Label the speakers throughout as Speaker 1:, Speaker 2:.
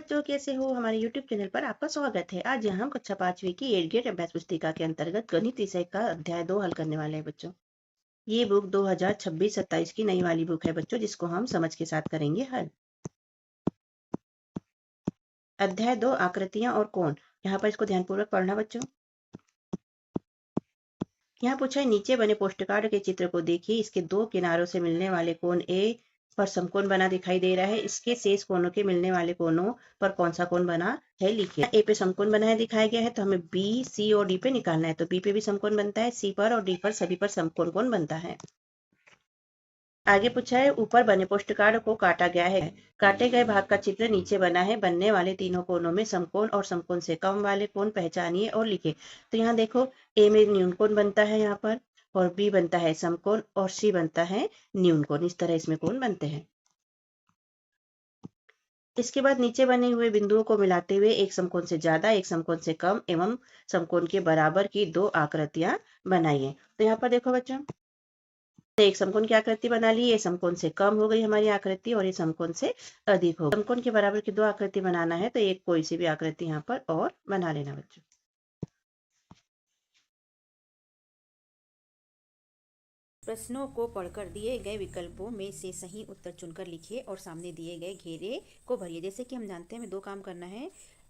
Speaker 1: बच्चों, कैसे हो? हमारे YouTube चैनल पर आपका स्वागत है। आज यहाँ हम कक्षा 5वीं की 8 ग्रेड अभ्यास पुस्तिका के अंतर्गत गणित विषय का अध्याय 2 हल करने वाले हैं बच्चों। ये बुक 2026-27 की नई वाली बुक है बच्चों, जिसको हम समझ के साथ करेंगे हल। अध्याय 2 आकृतियां और कोण। यहाँ पर इसको ध्यानपूर्वक पढ़ना बच्चों। यहाँ पूछा है, नीचे बने पोस्टकार्ड के चित्र को देखिए। इसके दो किनारों से मिलने वाले कोण ए पर समकोण बना दिखाई दे रहा है। इसके शेष कोणों के मिलने वाले कोणों पर कौन सा कोण बना है, लिखिए। ए पे समकोण बना है दिखाया गया है, तो हमें बी, सी और डी पे निकालना है। तो बी पे भी समकोण बनता है, सी पर और डी पर सभी पर समकोण कोण बनता है। आगे पूछा है, ऊपर बने पोस्टकार्ड को काटा गया है। काटे गए भाग का चित्र नीचे बना है। बनने वाले तीनों कोणों में समकोण और समकोण से कम वाले कोण पहचानिए और लिखिए। तो यहाँ देखो, ए में न्यून कोण बनता है यहाँ पर, और बी बनता है समकोण और सी बनता है न्यून कोण। इस तरह इसमें कोण बनते हैं। इसके बाद नीचे बने हुए बिंदुओं को मिलाते हुए एक समकोण से ज्यादा, एक समकोण से कम एवं समकोण के बराबर की दो आकृतियां बनाइए। तो यहाँ पर देखो बच्चों, एक समकोण की आकृति बना ली। ये समकोण से कम हो गई हमारी आकृति और ये समकोण से अधिक हो गई। समकोण के बराबर की दो आकृति बनाना है, तो एक कोई सी भी आकृति यहाँ पर और बना लेना बच्चों।
Speaker 2: प्रश्नों को पढ़कर दिए गए विकल्पों में से सही उत्तर चुनकर लिखिए और सामने दिए गए घेरे को भरिए। जैसे कि हम जानते हैं हमें दो काम करना है,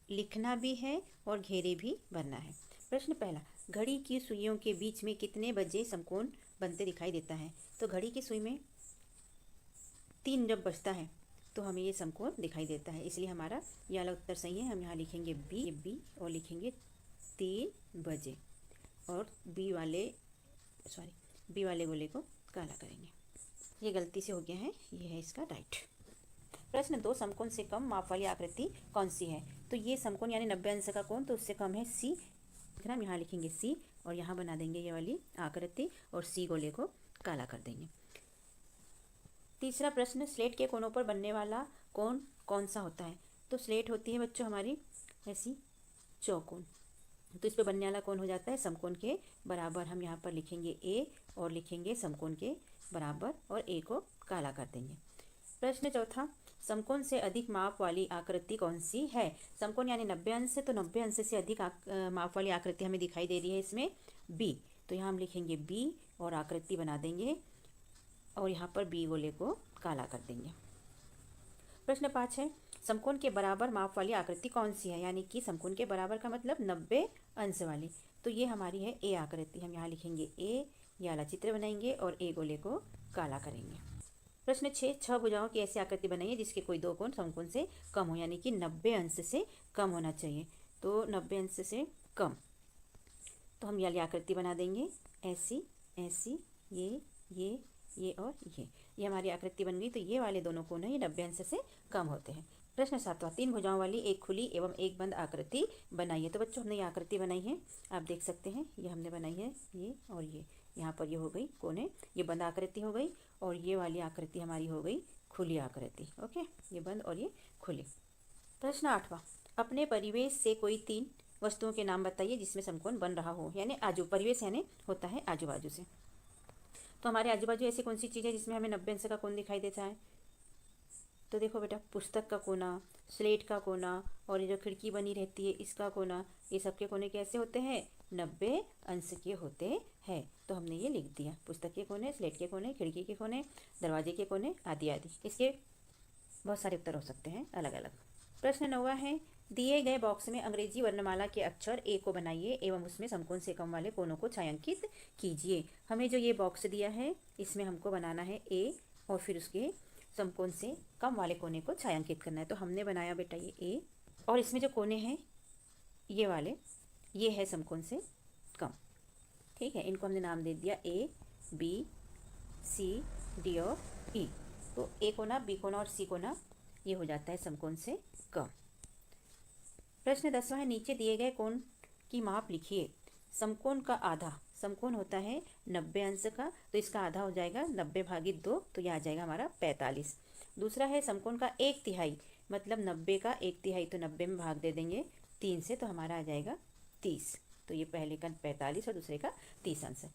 Speaker 2: लिखना भी है और घेरे भी भरना है। प्रश्न पहला, घड़ी की सुइयों के बीच में कितने बजे समकोण बनते दिखाई देता है? तो घड़ी की सुई में 3 जब बजता है तो हमें ये समकोण दिखाई देता है, इसलिए हमारा ये वाला उत्तर सही है। हम यहाँ लिखेंगे बी और लिखेंगे 3 बजे, और बी वाले गोले को काला करेंगे। ये गलती से हो गया है, ये है इसका राइट। प्रश्न 2, समकोण से कम माप वाली आकृति कौन सी है? तो ये समकोण यानी 90 अंश का कोण, तो उससे कम है सी। हम यहाँ लिखेंगे सी और यहाँ बना देंगे ये वाली आकृति और सी गोले को काला कर देंगे। तीसरा प्रश्न, स्लेट के कोनों पर बनने वाला कोण कौन सा होता है? तो स्लेट होती है बच्चों हमारी ऐसी चौकोन, तो इस पे बनने वाला कोण हो जाता है समकोण के बराबर। हम यहाँ पर लिखेंगे ए और लिखेंगे समकोण के बराबर और ए को काला कर देंगे। प्रश्न चौथा, समकोण से अधिक माप वाली आकृति कौन सी है? समकोण यानी 90 अंश है, तो 90 अंश से अधिक माप वाली आकृति हमें दिखाई दे रही है इसमें बी। तो यहाँ हम लिखेंगे बी और आकृति बना देंगे और यहाँ पर बी गोले को काला कर देंगे। प्रश्न 5 है, समकोण के बराबर माप वाली आकृति कौन सी है? यानी कि समकोण के बराबर का मतलब 90 अंश वाली। तो ये हमारी है ए आकृति। हम यहाँ लिखेंगे ए, ये वाला चित्र बनाएंगे और ए गोले को काला करेंगे। प्रश्न 6, 6 भुजाओं की ऐसी आकृति बनाइए जिसके कोई दो कोण समकोण से कम हो, यानी कि 90 अंश से कम होना चाहिए। तो 90 अंश से कम, तो हम ये वाली आकृति बना देंगे ऐसी ऐसी, ये और ये हमारी आकृति बन गई। तो ये वाले दोनों कोण हैं, ये 90 अंश से कम होते हैं। प्रश्न 7वां, 3 भुजाओं वाली एक खुली एवं एक बंद आकृति बनाइए। तो बच्चों हमने ये आकृति बनाई है, आप देख सकते हैं ये हमने बनाई है, ये और ये यहाँ पर ये हो गई कोने, ये बंद आकृति हो गई, और ये वाली आकृति हमारी हो गई खुली आकृति। ओके, ये बंद और ये खुली। प्रश्न 8वां, अपने परिवेश से कोई 3 वस्तुओं के नाम बताइए जिसमें समकोण बन रहा हो। यानी परिवेश यानी होता है आजू बाजू से। तो हमारे आजू बाजू ऐसी कौन सी चीज़ है जिसमें हमें 90 अंश का कोण दिखाई देता है? तो देखो बेटा, पुस्तक का कोना, स्लेट का कोना, और ये जो खिड़की बनी रहती है इसका कोना, ये सबके कोने कैसे होते हैं? 90 अंश के होते हैं। तो हमने ये लिख दिया, पुस्तक के कोने, स्लेट के कोने, खिड़की के कोने, दरवाजे के कोने आदि आदि। इसके बहुत सारे उत्तर हो सकते हैं अलग अलग। प्रश्न 9वां है, दिए गए बॉक्स में अंग्रेजी वर्णमाला के अक्षर ए को बनाइए एवं उसमें समकोण से कम वाले कोनों को छायांकित कीजिए। हमें जो ये बॉक्स दिया है इसमें हमको बनाना है ए और फिर उसके समकोण से कम वाले कोने को छायांकित करना है। तो हमने बनाया बेटा ये ए, और इसमें जो कोने हैं ये वाले, ये है समकोण से कम। ठीक है, इनको हमने नाम दे दिया ए, बी, सी, डी और ई। तो ए कोना, बी कोना और सी कोना ये हो जाता है समकोण से कम। प्रश्न 10वां है, नीचे दिए गए कोण की माप लिखिए। समकोण का आधा, समकोण होता है 90 अंश का, तो इसका आधा हो जाएगा 90 भागित 2, तो यह आ जाएगा हमारा 45। दूसरा है समकोण का 1/3, मतलब 90 का 1/3, तो 90 में भाग दे देंगे 3 से, तो हमारा आ जाएगा 30। तो ये पहले का 45 और दूसरे का 30 अंश।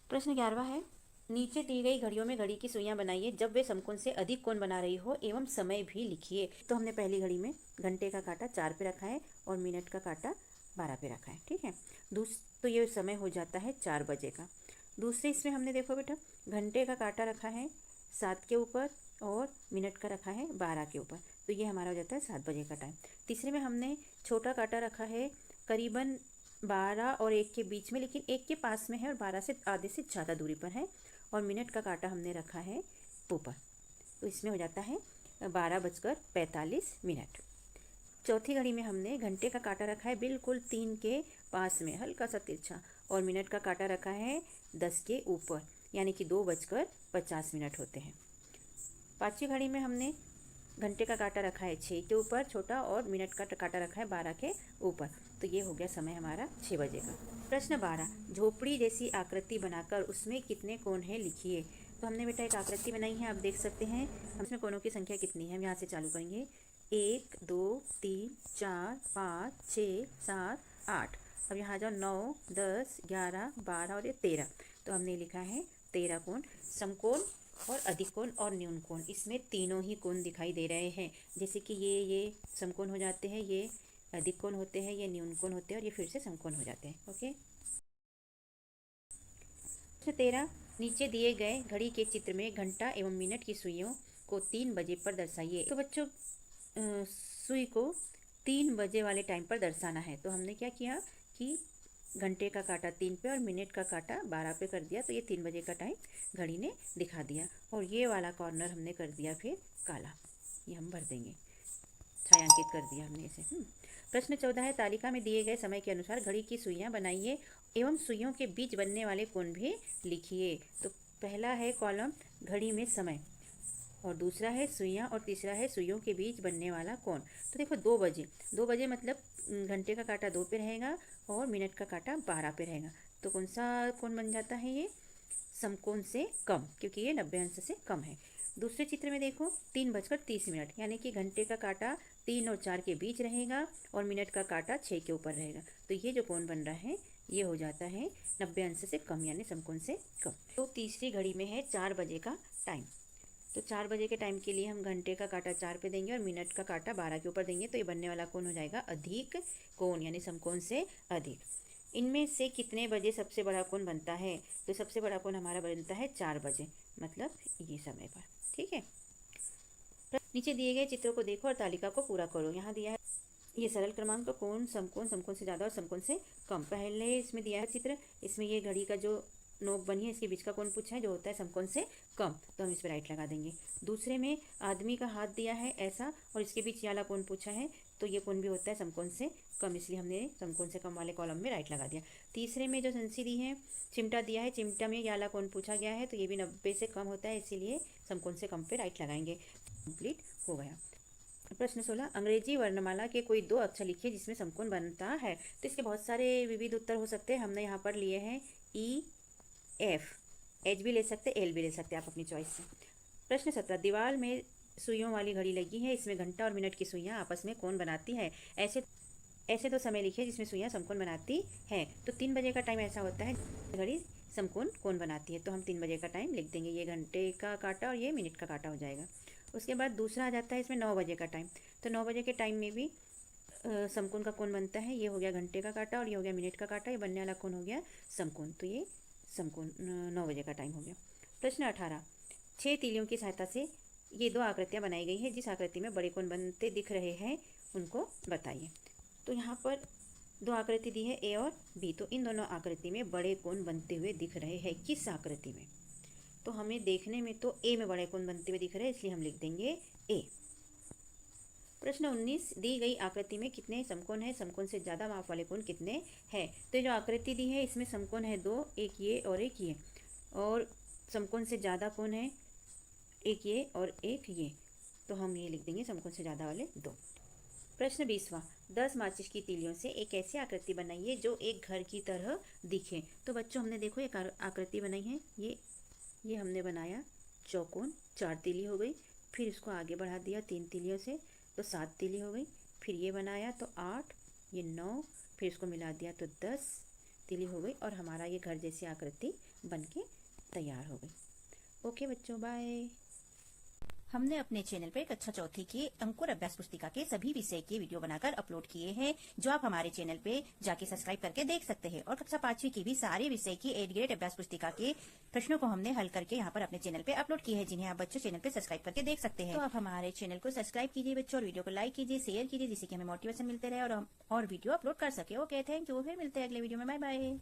Speaker 2: प्रश्न 11वां है, नीचे दी गई घड़ियों में घड़ी की सुइयां बनाइए जब वे समकोण से अधिक कोण बना रही हो एवं समय भी लिखिए। तो हमने पहली घड़ी में घंटे का कांटा 4 पे रखा है और मिनट का कांटा 12 पे रखा है, ठीक है। तो ये समय हो जाता है 4 बजे का। दूसरे इसमें हमने देखो बेटा घंटे का कांटा रखा है 7 के ऊपर और मिनट का रखा है 12 के ऊपर, तो ये हमारा हो जाता है 7 बजे का टाइम। तीसरे में हमने छोटा कांटा रखा है करीबन 12 और 1 के बीच में, लेकिन 1 के पास में है और 12 से आधे से ज़्यादा दूरी पर है, और मिनट का कांटा हमने रखा है ऊपर, तो इसमें हो जाता है 12:45। चौथी घड़ी में हमने घंटे का कांटा रखा है बिल्कुल 3 के पास में, हल्का सा तिरछा, और मिनट का कांटा रखा है 10 के ऊपर, यानी कि 2:50 होते हैं। पाँचवीं घड़ी में हमने घंटे का कांटा रखा है 6 के ऊपर छोटा और मिनट का कांटा रखा है 12 के ऊपर, तो ये हो गया समय हमारा 6 बजे का। प्रश्न 12, झोपड़ी जैसी आकृति बनाकर उसमें कितने कोण हैं लिखिए। तो हमने बेटा एक आकृति बनाई है, आप देख सकते हैं हम इसमें कोणों की संख्या कितनी है, हम यहाँ से चालू करेंगे 1 2 3 4 5 6 7 8। अब यहाँ जाओ 9 10 11 12 और ये 13, तो हमने लिखा है 13 कोण। समकोण और अधिक कोण और न्यून कोण, इसमें तीनों ही कोण दिखाई दे रहे हैं, जैसे कि ये समकोण हो जाते हैं, ये अधिक कोण होते हैं, ये न्यून कोण होते हैं और ये फिर से समकोण हो जाते हैं। ओके। प्रश्न 13, नीचे दिए गए घड़ी के चित्र में घंटा एवं मिनट की सुइयों को 3 बजे पर दर्शाइए। तो बच्चों सुई को 3 बजे वाले टाइम पर दर्शाना है, तो हमने क्या किया कि घंटे का कांटा 3 पे और मिनट का कांटा 12 पे कर दिया, तो ये 3 बजे का टाइम घड़ी ने दिखा दिया, और ये वाला कॉर्नर हमने कर दिया फिर काला, ये हम भर देंगे, छायांकित कर दिया हमने इसे। प्रश्न 14 है, तालिका में दिए गए समय के अनुसार घड़ी की सुइयां बनाइए एवं सुइयों के बीच बनने वाले कोण भी लिखिए। तो पहला है कॉलम घड़ी में समय, और दूसरा है सुइयां, और तीसरा है सुइयों के बीच बनने वाला कोण। तो देखो 2 बजे मतलब घंटे का कांटा 2 पे रहेगा और मिनट का कांटा 12 पे रहेगा, तो कौन सा कोण बन जाता है, ये समकोण से कम, क्योंकि ये 90 अंश से कम है। दूसरे चित्र में देखो 3:30, यानी कि घंटे का कांटा 3 और 4 के बीच रहेगा और मिनट का कांटा 6 के ऊपर रहेगा, तो ये जो कोण बन रहा है ये हो जाता है 90 अंश से कम, यानी समकोण से कम। तो तीसरी घड़ी में है 4 बजे का टाइम, तो 4 बजे के टाइम के लिए हम घंटे का कांटा 4 पे देंगे और मिनट का कांटा 12 के ऊपर देंगे, तो ये बनने वाला कोण हो जाएगा अधिक कोण, यानी समकोण से अधिक। इनमें से कितने बजे सबसे बड़ा कोण बनता है, तो सबसे बड़ा कोण हमारा बनता है 4 बजे, मतलब ये समय पर, ठीक है। नीचे दिए गए चित्रों को देखो और तालिका को पूरा करो। यहाँ दिया है ये सरल क्रमांक कोण, समकोण, समकोण से ज़्यादा और समकोण से कम। पहले इसमें दिया है चित्र, इसमें ये घड़ी का जो नोक बनी है इसके बीच का कोण पूछा है जो होता है समकोण से कम, तो हम इस पर राइट लगा देंगे। दूसरे में आदमी का हाथ दिया है ऐसा और इसके बीच ये वाला कोण पूछा है, तो ये कोण भी होता है समकोण से कम, इसलिए हमने समकोण से कम वाले कॉलम में राइट लगा दिया। तीसरे में जो संसी दी है, चिमटा दिया है, चिमटा में ये वाला कोण पूछा गया है, तो ये भी 90 से कम होता है, इसीलिए समकोण से कम पे राइट लगाएंगे। कंप्लीट हो गया। प्रश्न 16, अंग्रेजी वर्णमाला के कोई 2 अक्षर लिखिए जिसमें समकोण बनता है। तो इसके बहुत सारे विविध उत्तर हो सकते हैं, हमने यहाँ पर लिए हैं ई एफ, एच भी ले सकते, एल भी ले सकते आप अपनी चॉइस से। प्रश्न 17, दीवार में सुइयों वाली घड़ी लगी है, इसमें घंटा और मिनट की सुइयां आपस में कोण बनाती है, ऐसे तो समय लिखिए जिसमें सुइयां समकोण बनाती हैं। तो 3 बजे का टाइम ऐसा होता है घड़ी समकोण कोण बनाती है, तो हम 3 बजे का टाइम लिख देंगे, ये घंटे का कांटा और ये मिनट का कांटा हो जाएगा। उसके बाद दूसरा आ जाता है इसमें 9 बजे का टाइम, तो 9 बजे के टाइम में भी समकोण का कोण बनता है, ये हो गया घंटे का कांटा और ये हो गया मिनट का कांटा, ये बनने वाला कोण हो गया समकोण, तो ये समकोण 9 बजे का टाइम हो गया। प्रश्न 18, 6 तीलियों की सहायता से ये 2 आकृतियाँ बनाई गई हैं, जिस आकृति में बड़े कोण बनते दिख रहे हैं उनको बताइए। तो यहाँ पर 2 आकृति दी है ए और बी, तो इन दोनों आकृति में बड़े कोण बनते हुए दिख रहे हैं, किस आकृति में, तो हमें देखने में तो ए में बड़े कोण बनते हुए दिख रहे हैं, इसलिए हम लिख देंगे ए। प्रश्न 19, दी गई आकृति में कितने समकोण है, समकोण से ज़्यादा माप वाले कोण कितने हैं। तो जो आकृति दी है इसमें समकोण है 2, एक ये और एक ये, और समकोण से ज़्यादा कोण है एक ये और एक ये, तो हम ये लिख देंगे समकोण से ज़्यादा वाले 2। प्रश्न 20वां, 10 माचिस की तीलियों से एक ऐसी आकृति बनाइए जो एक घर की तरह दिखे। तो बच्चों हमने देखो एक आकृति बनाई है, ये हमने बनाया चौकोन, 4 तीली हो गई, फिर इसको आगे बढ़ा दिया 3 तीलियों से तो 7 तीली हो गई, फिर ये बनाया तो 8, ये 9, फिर इसको मिला दिया तो 10 तीली हो गई, और हमारा ये घर जैसी आकृति बन के तैयार हो गई। ओके बच्चों, बाय। हमने अपने चैनल पे कक्षा चौथी के अंकुर अभ्यास पुस्तिका के सभी विषय के वीडियो बनाकर अपलोड किए हैं, जो आप हमारे चैनल पे जाके सब्सक्राइब करके देख सकते हैं। और कक्षा पांचवी की भी सारे विषय की 8th ग्रेड अभ्यास पुस्तिका के प्रश्नों को हमने हल करके यहाँ पर अपने चैनल पे अपलोड किए हैं, जिन्हें आप बच्चों चैनल पे सब्सक्राइब करके देख सकते हैं। तो आप हमारे चैनल को सब्सक्राइब कीजिए बच्चों, और वीडियो को लाइक कीजिए, शेयर कीजिए, जिससे कि हमें मोटिवेशन मिलते रहे और हम और वीडियो अपलोड कर सके। Okay, thank you. फिर मिलते हैं अगले वीडियो में। Bye bye.